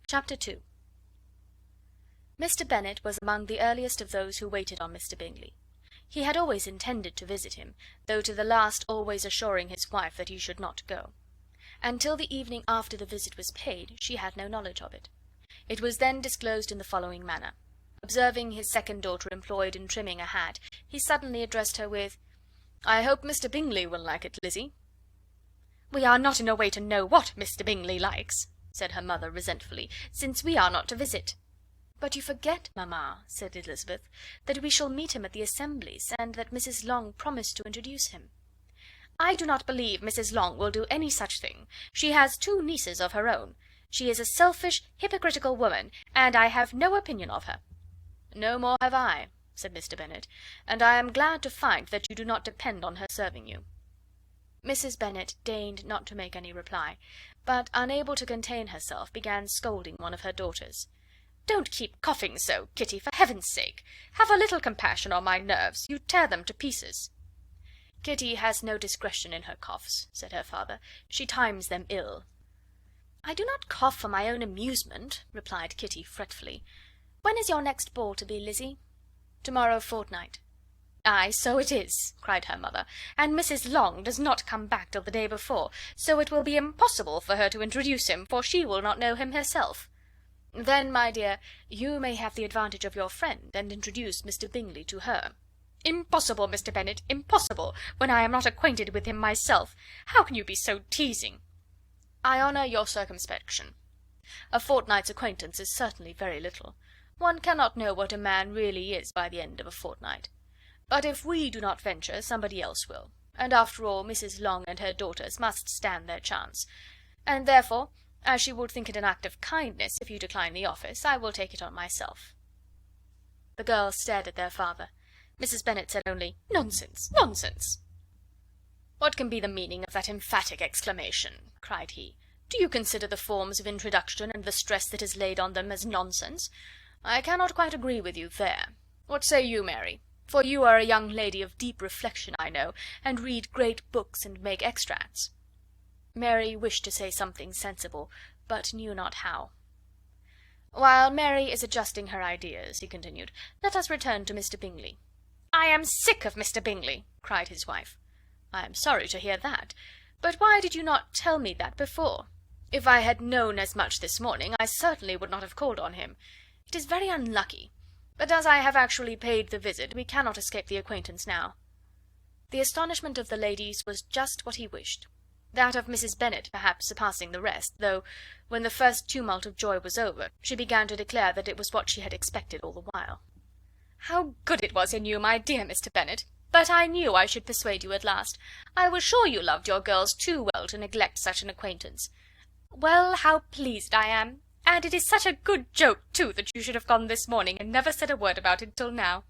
Chapter 2. Mr. Bennet was among the earliest of those who waited on Mr. Bingley. He had always intended to visit him, though to the last always assuring his wife that he should not go. Until the evening after the visit was paid, she had no knowledge of it. It was then disclosed in the following manner. Observing his second daughter employed in trimming a hat, he suddenly addressed her with, "I hope Mr. Bingley will like it, Lizzie." "We are not in a way to know what Mr. Bingley likes," said her mother resentfully, "since we are not to visit." "But you forget, mamma," said Elizabeth, "that we shall meet him at the assemblies, and that Mrs. Long promised to introduce him." "I do not believe Mrs. Long will do any such thing. She has 2 nieces of her own. She is a selfish, hypocritical woman, and I have no opinion of her." "No more have I," said Mr. Bennet, "and I am glad to find that you do not depend on her serving you." Mrs. Bennet deigned not to make any reply, but, unable to contain herself, began scolding one of her daughters. "Don't keep coughing so, Kitty, for heaven's sake! Have a little compassion on my nerves. You tear them to pieces." "Kitty has no discretion in her coughs," said her father. "She times them ill." "I do not cough for my own amusement," replied Kitty fretfully. "When is your next ball to be, Lizzie?" "To-morrow fortnight." "Ay, so it is," cried her mother, "and Mrs. Long does not come back till the day before, so it will be impossible for her to introduce him, for she will not know him herself." "Then, my dear, you may have the advantage of your friend, and introduce Mr. Bingley to her." "Impossible, Mr. Bennet, impossible, when I am not acquainted with him myself. How can you be so teasing?" "I honour your circumspection. A fortnight's acquaintance is certainly very little. One cannot know what a man really is by the end of a fortnight. But if we do not venture, somebody else will, and after all Mrs. Long and her daughters must stand their chance, and therefore, as she would think it an act of kindness if you decline the office, I will take it on myself." The girls stared at their father. Mrs. Bennet said only, "Nonsense, nonsense!" "What can be the meaning of that emphatic exclamation?" cried he. "Do you consider the forms of introduction and the stress that is laid on them as nonsense? I cannot quite agree with you there. What say you, Mary? For you are a young lady of deep reflection, I know, and read great books and make extracts." Mary wished to say something sensible, but knew not how. "While Mary is adjusting her ideas," he continued, "let us return to Mr. Bingley." "I am sick of Mr. Bingley," cried his wife. "I am sorry to hear that. But why did you not tell me that before? If I had known as much this morning, I certainly would not have called on him. It is very unlucky, but as I have actually paid the visit, we cannot escape the acquaintance now." The astonishment of the ladies was just what he wished. That of Mrs. Bennet perhaps surpassing the rest, though, when the first tumult of joy was over, she began to declare that it was what she had expected all the while. "How good it was in you, my dear Mr. Bennet! But I knew I should persuade you at last. I was sure you loved your girls too well to neglect such an acquaintance. Well, how pleased I am! And it is such a good joke, too, that you should have gone this morning and never said a word about it till now."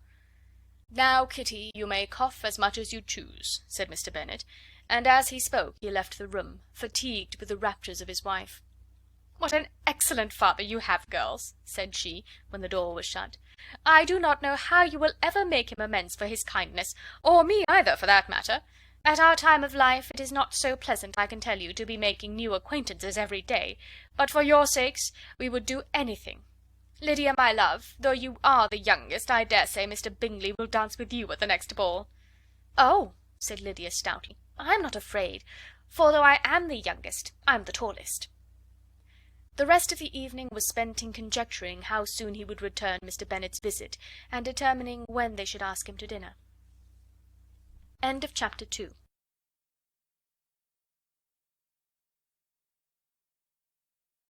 "Now, Kitty, you may cough as much as you choose," said Mr. Bennet, and as he spoke he left the room, fatigued with the raptures of his wife. "What an excellent father you have, girls," said she, when the door was shut. "I do not know how you will ever make him amends for his kindness, or me either, for that matter. At our time of life it is not so pleasant, I can tell you, to be making new acquaintances every day, but for your sakes we would do anything. Lydia, my love, though you are the youngest, I dare say Mr. Bingley will dance with you at the next ball." "Oh," said Lydia stoutly, "I'm not afraid, for though I am the youngest, I'm the tallest." The rest of the evening was spent in conjecturing how soon he would return Mr. Bennet's visit, and determining when they should ask him to dinner. Chapter 3.